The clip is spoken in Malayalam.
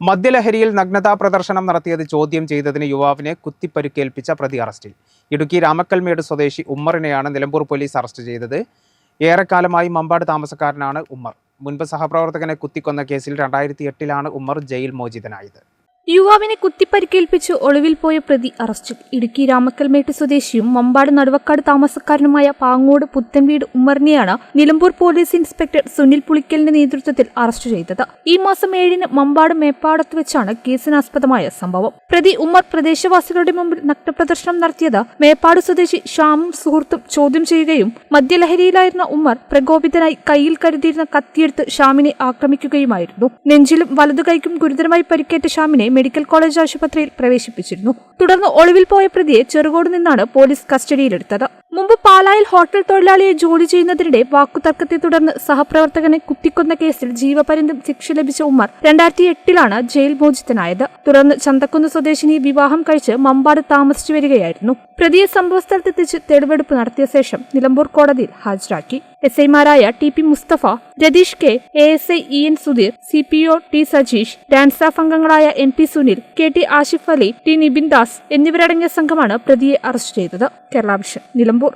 മദ്യലഹരിയിൽ നഗ്നതാ പ്രദർശനം നടത്തിയത് ചോദ്യം ചെയ്തതിന് യുവാവിനെ കുത്തിപ്പരുക്കേൽപ്പിച്ച പ്രതി അറസ്റ്റിൽ. ഇടുക്കി രാമക്കൽമേട് സ്വദേശി ഉമ്മറിനെയാണ് നിലമ്പൂർ പോലീസ് അറസ്റ്റ് ചെയ്തത്. ഏറെക്കാലമായി മമ്പാട് താമസക്കാരനാണ് ഉമ്മർ. മുൻപ് സഹപ്രവർത്തകനെ കുത്തിക്കൊന്ന കേസിൽ 2008 ഉമ്മർ ജയിൽ മോചിതനായത്. യുവാവിനെ കുത്തിപ്പരിക്കേൽപ്പിച്ച് ഒളിവിൽ പോയ പ്രതി അറസ്റ്റിൽ. ഇടുക്കി രാമക്കൽമേട്ട് സ്വദേശിയും മമ്പാട് നടുവക്കാട് താമസക്കാരനുമായ പാങ്ങോട് പുത്തൻവീട് ഉമ്മറിനെയാണ് നിലമ്പൂർ പോലീസ് ഇൻസ്പെക്ടർ സുനിൽ പുളിക്കലിന്റെ നേതൃത്വത്തിൽ അറസ്റ്റ് ചെയ്തത്. ഈ മാസം 7 മമ്പാട് മേപ്പാടത്ത് വെച്ചാണ് കേസിനാസ്പദമായ സംഭവം. പ്രതി ഉമ്മർ പ്രദേശവാസികളുടെ മുമ്പിൽ നഗ്നപ്രദർശനം നടത്തിയത് മേപ്പാട് സ്വദേശി ഷാമും സുഹൃത്തും ചോദ്യം ചെയ്യുകയും മദ്യലഹരിയിലായിരുന്ന ഉമ്മർ പ്രകോപിതനായി കയ്യിൽ കരുതിയിരുന്ന കത്തിയെടുത്ത് ഷാമിനെ ആക്രമിക്കുകയുമായിരുന്നു. നെഞ്ചിലും വലതുകൈക്കും ഗുരുതരമായി പരിക്കേറ്റ ഷാമിനെ മെഡിക്കൽ കോളേജ് ആശുപത്രിയിൽ പ്രവേശിപ്പിച്ചിരുന്നു. തുടർന്ന് ഒളിവിൽ പോയ പ്രതിയെ ചെറുകോട് നിന്നാണ് പോലീസ് കസ്റ്റഡിയിലെടുത്തത്. മുമ്പ് പാലായിൽ ഹോട്ടൽ തൊഴിലാളിയെ ജോലി ചെയ്യുന്നതിനിടെ വാക്കുതർക്കത്തെ തുടർന്ന് സഹപ്രവർത്തകനെ കുത്തിക്കൊന്ന കേസിൽ ജീവപര്യന്തം ശിക്ഷ ലഭിച്ച ഉമ്മർ 2008 ജയിൽ മോചിതനായത്. തുടർന്ന് ചന്തക്കുന്ന് സ്വദേശിനിയെ വിവാഹം കഴിച്ച് മമ്പാട് താമസിച്ചു വരികയായിരുന്നു. പ്രതിയെ സംഭവസ്ഥലത്തെത്തിച്ച് തെളിവെടുപ്പ് നടത്തിയ ശേഷം നിലമ്പൂർ കോടതിയിൽ ഹാജരാക്കി. SI-മാരായ TP Mustafa, Ratheesh K, ASI EN Sudheer, CPO T Sajeesh, ഡാൻസ് സ്റ്റാഫ് അംഗങ്ങളായ NP Sunil, KT Ashif Ali, T Nibin Das എന്നിവരടങ്ങിയ സംഘമാണ് പ്രതിയെ അറസ്റ്റ് ചെയ്തത്. കേരള വിഷൻ, നിലമ്പൂർ.